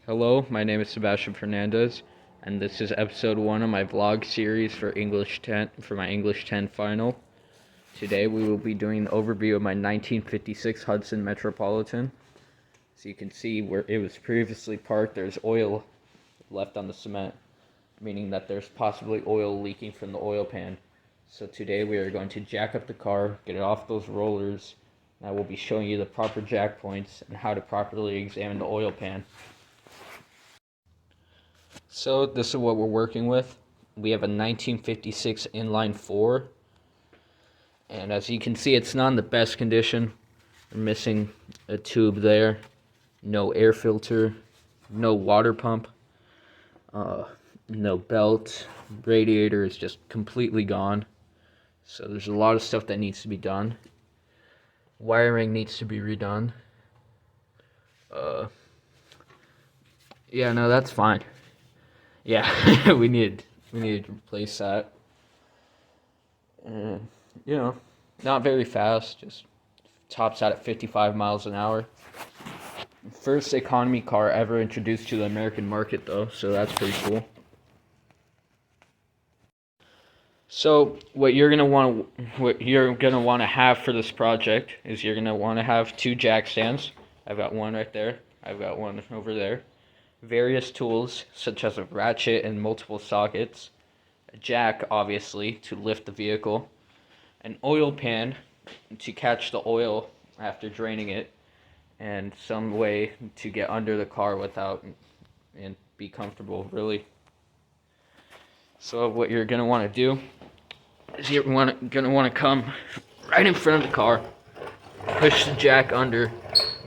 Hello, my name is Sebastian Fernandez, and this is episode 1 of my vlog series for my English 10 final. Today we will be doing an overview of my 1956 Hudson Metropolitan. So you can see where it was previously parked, there's oil left on the cement, meaning that there's possibly oil leaking from the oil pan. So today we are going to jack up the car, get it off those rollers, and I will be showing you the proper jack points and how to properly examine the oil pan. So this is what we're working with. We have a 1956 inline 4, and as you can see, it's not in the best condition. We're missing a tube there, no air filter, no water pump, no belt, radiator is just completely gone. So there's a lot of stuff that needs to be done. Wiring needs to be redone. Yeah, no, that's fine. Yeah, we need to replace that. And not very fast, just tops out at 55 miles an hour. First economy car ever introduced to the American market though, so that's pretty cool. So what you're gonna want to have for this project is you're gonna want to have 2 jack stands. I've got one right there. I've got one over there. Various tools such as a ratchet and multiple sockets, a jack obviously to lift the vehicle, an oil pan to catch the oil after draining it, and some way to get under the car without and be comfortable really. So what you're going to want to do is you're going to want to come right in front of the car, push the jack under,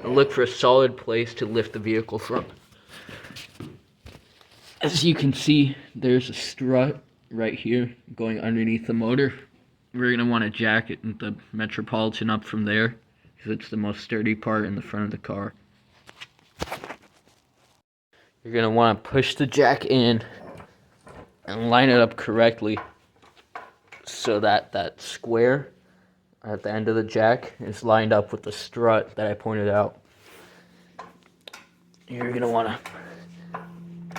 and look for a solid place to lift the vehicle from. As you can see, there's a strut right here going underneath the motor. We're going to want to jack it the Metropolitan up from there because it's the most sturdy part in the front of the car. You're going to want to push the jack in and line it up correctly so that that square at the end of the jack is lined up with the strut that I pointed out. You're going to want to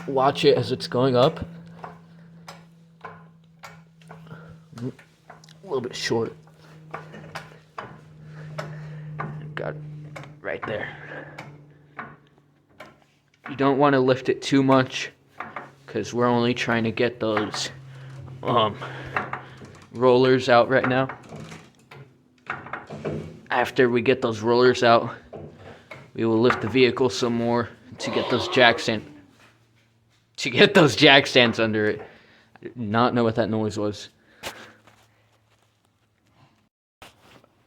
watch it as it's going up. A little bit short. Got it right there. You don't want to lift it too much because we're only trying to get those rollers out right now. After we get those rollers out, we will lift the vehicle some more to get those jack stands under it. I did not know what that noise was.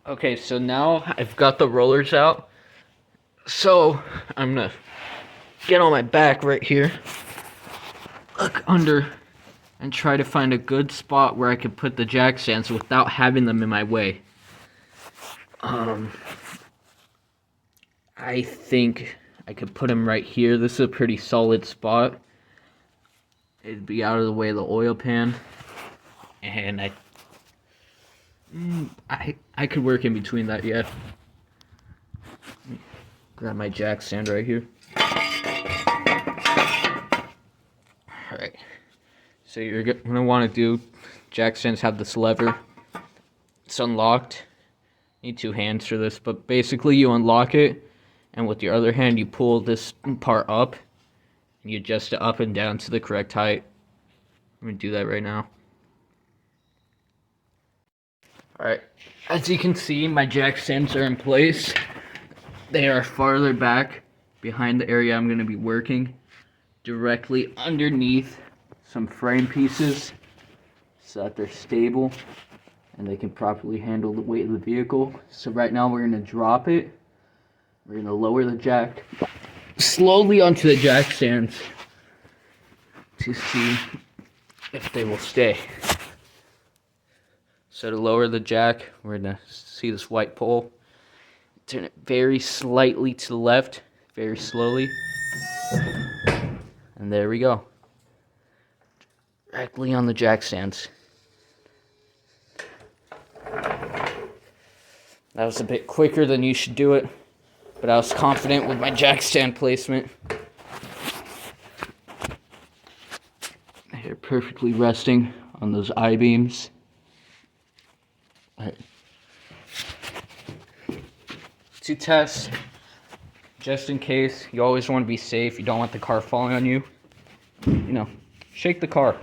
Okay, so now I've got the rollers out. So I'm gonna get on my back right here, look under, and try to find a good spot where I can put the jack stands without having them in my way. I think I could put them right here. This is a pretty solid spot. It'd be out of the way of the oil pan, and I could work in between that, yeah. Grab my jack stand right here. Alright, so you're gonna want to do, jack stands have this lever. It's unlocked. Need 2 hands for this, but basically you unlock it, and with your other hand you pull this part up, and you adjust it up and down to the correct height. I'm going to do that right now. Alright, as you can see, my jack stands are in place. They are farther back behind the area I'm going to be working, directly underneath some frame pieces so that they're stable and they can properly handle the weight of the vehicle. So right now we're going to drop it. We're going to lower the jack slowly onto the jack stands to see if they will stay. So to lower the jack, we're going to see this white pole. Turn it very slightly to the left, very slowly. And there we go. Directly on the jack stands. That was a bit quicker than you should do it, but I was confident with my jack stand placement. perfectly resting on those I-beams. Alright. To test, just in case, you always want to be safe. You don't want the car falling on you. Shake the car.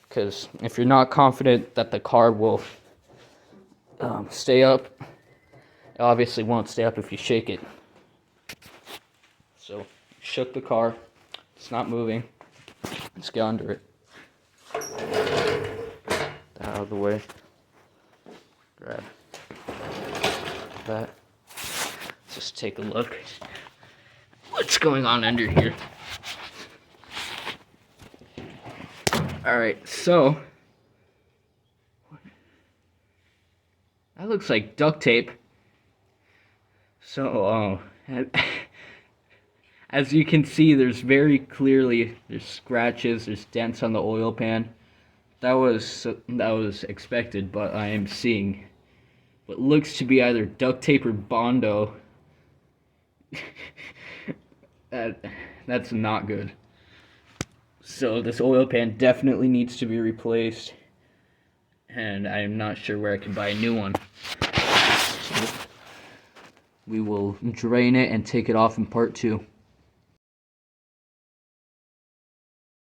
Because if you're not confident that the car will stay up, it obviously won't stay up if you shake it. So, shook the car. It's not moving. Let's get under it. Out of the way. Grab that. Let's just take a look. What's going on under here? Alright, so that looks like duct tape. So, as you can see, there's scratches, there's dents on the oil pan. That was expected, but I am seeing what looks to be either duct tape or Bondo. That's not good. So this oil pan definitely needs to be replaced, and I am not sure where I can buy a new one. So we will drain it and take it off in part 2.